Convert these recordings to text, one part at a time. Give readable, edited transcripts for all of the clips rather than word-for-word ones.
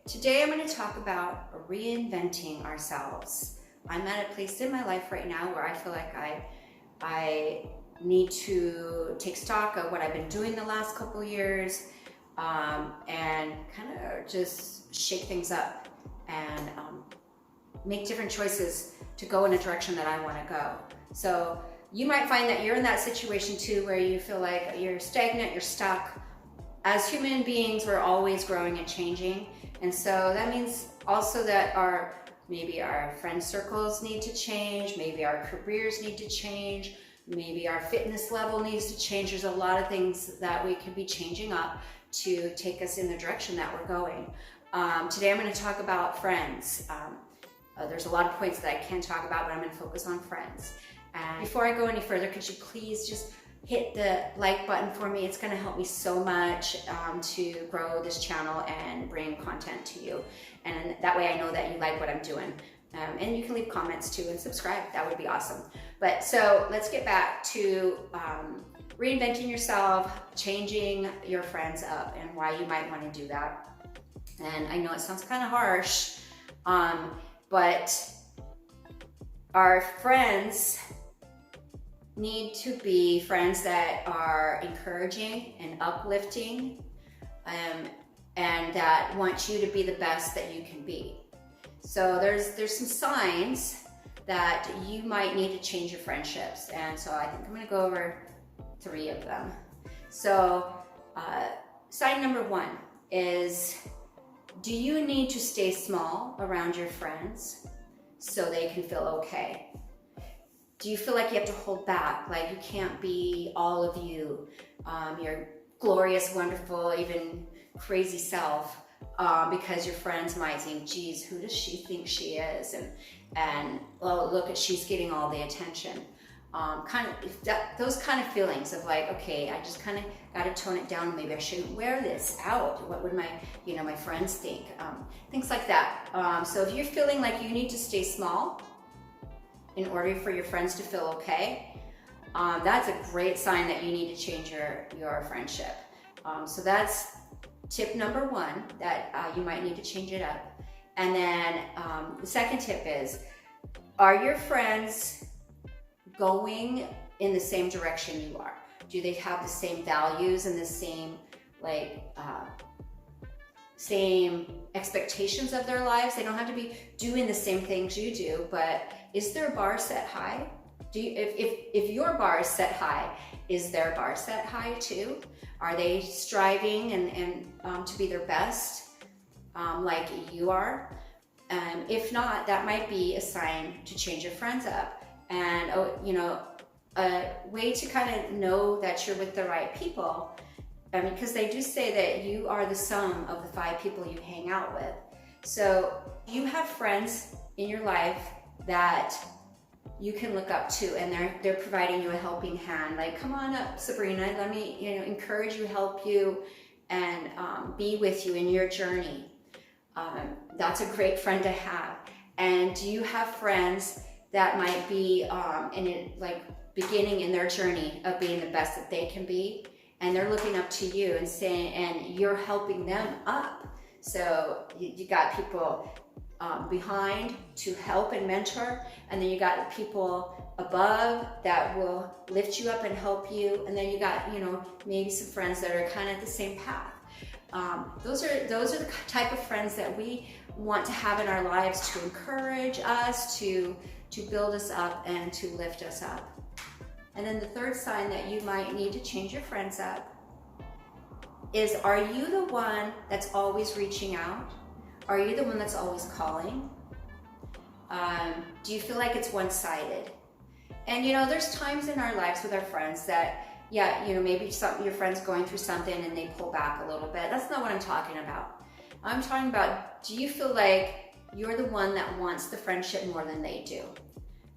Today I'm going to talk about reinventing ourselves. I'm at a place in my life right now where I feel like I need to take stock of what I've been doing the last couple of years, and kind of just shake things up and make different choices to go in a direction that I want to go. So you might find that you're in that situation too, where you feel like you're stagnant, you're stuck. As human beings, we're always growing and changing. And so that means also that maybe our friend circles need to change, maybe our careers need to change, maybe our fitness level needs to change. There's a lot of things that we could be changing up to take us in the direction that we're going. Today I'm going to talk about friends. There's a lot of points that I can talk about, but I'm going to focus on friends. And before I go any further, could you please just hit the like button for me? It's going to help me so much to grow this channel and bring content to you. And that way I know that you like what I'm doing. And you can leave comments too and subscribe. That would be awesome. But so let's get back to reinventing yourself, changing your friends up, and why you might want to do that. And I know it sounds kind of harsh, but our friends need to be friends that are encouraging and uplifting, and that want you to be the best that you can be. So there's some signs that you might need to change your friendships, and so I think I'm going to go over 3 of them. So sign number 1 is, do you need to stay small around your friends so they can feel okay? Do you feel like you have to hold back, like you can't be all of you, your glorious, wonderful, even crazy self, because your friends might think, geez, who does she think she is? And well, look at, she's getting all the attention. Those kind of feelings of like, okay, I just kind of got to tone it down. Maybe I shouldn't wear this out. What would my friends think? Things like that. So if you're feeling like you need to stay small in order for your friends to feel okay, that's a great sign that you need to change your friendship. So that's tip number 1, that you might need to change it up. And then the second tip is, are your friends going in the same direction you are? Do they have the same values and the same same expectations of their lives? They don't have to be doing the same things you do, but is their bar set high? If your bar is set high, is their bar set high too? Are they striving and to be their best, like you are? If not, that might be a sign to change your friends up. And a way to kind of know that you're with the right people, because they do say that you are the sum of the 5 people you hang out with. So you have friends in your life that you can look up to, and they're providing you a helping hand. Like, come on up, Sabrina, let me encourage you, help you, and be with you in your journey. That's a great friend to have. And do you have friends that might be beginning in their journey of being the best that they can be, and they're looking up to you and saying, and you're helping them up? So you got people behind to help and mentor, and then you got people above that will lift you up and help you, and then you got maybe some friends that are kind of the same path. Those are the type of friends that we want to have in our lives, to encourage us, to build us up and to lift us up. And then the third sign that you might need to change your friends up is, are you the one that's always reaching out? Are you the one that's always calling? Do you feel like it's one-sided? And there's times in our lives with our friends that, maybe your friend's going through something and they pull back a little bit. That's not what I'm talking about. I'm talking about, do you feel like you're the one that wants the friendship more than they do?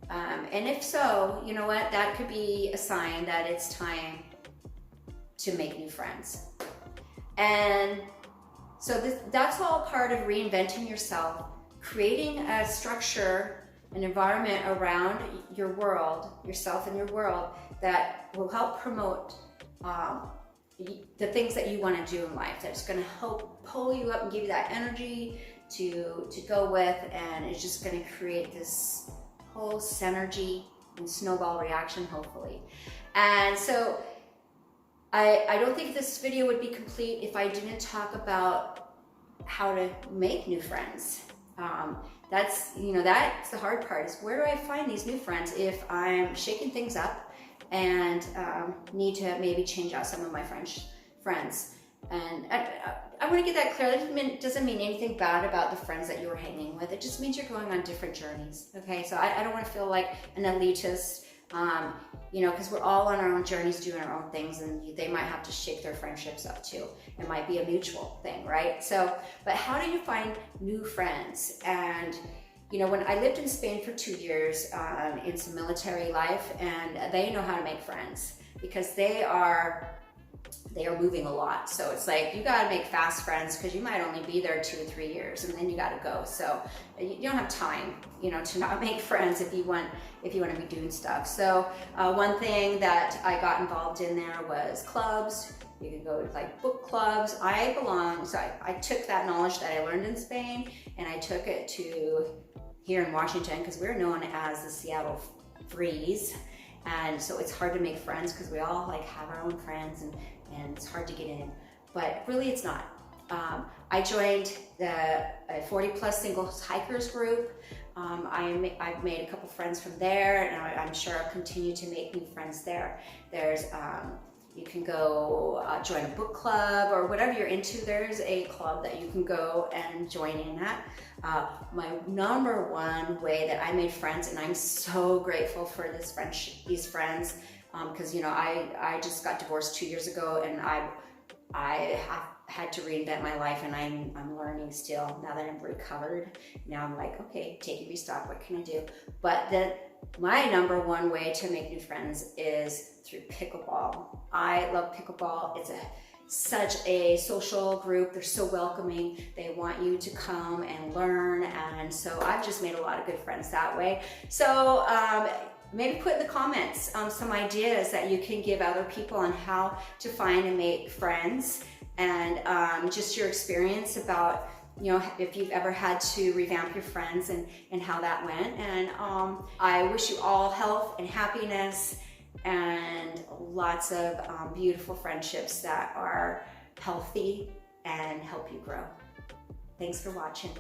And if so, you know what? That could be a sign that it's time to make new friends. And so that's all part of reinventing yourself, creating a structure, an environment around your world, yourself and your world, that will help promote the things that you want to do in life that's going to help pull you up and give you that energy to go with, and it's just going to create this whole synergy and snowball reaction, hopefully. And so I don't think this video would be complete if I didn't talk about how to make new friends. That's the hard part, is where do I find these new friends if I'm shaking things up and need to maybe change out some of my friends. And I want to get that clear. That doesn't mean anything bad about the friends that you were hanging with. It just means you're going on different journeys. Okay, so I don't want to feel like an elitist, because we're all on our own journeys doing our own things, and they might have to shake their friendships up too. It might be a mutual thing, right? So, but how do you find new friends? And when I lived in Spain for 2 years in some military life, and they know how to make friends because they are moving a lot. So it's like, you got to make fast friends because you might only be there 2 or 3 years and then you got to go. So you don't have time, to not make friends if you want to be doing stuff. So one thing that I got involved in there was clubs. You could go to like book clubs. I took that knowledge that I learned in Spain and I took it to here in Washington, because we're known as the Seattle Freeze. And so it's hard to make friends because we all have our own friends, and it's hard to get in, but really it's not. I joined the 40 plus singles hikers group. I've made a couple friends from there, and I'm sure I'll continue to make new friends there. There's you can go join a book club or whatever you're into. There's a club that you can go and join in at. My number one way that I made friends, and I'm so grateful for these friends, because I just got divorced 2 years ago, and I have had to reinvent my life, and I'm learning still. Now that I'm recovered, now I'm like, okay, take a restock, what can I do? But my number one way to make new friends is through pickleball. I love pickleball. It's such a social group. They're so welcoming. They want you to come and learn, and so I've just made a lot of good friends that way. So maybe put in the comments some ideas that you can give other people on how to find and make friends, and just your experience about if you've ever had to revamp your friends and how that went. And I wish you all health and happiness and lots of beautiful friendships that are healthy and help you grow. Thanks for watching.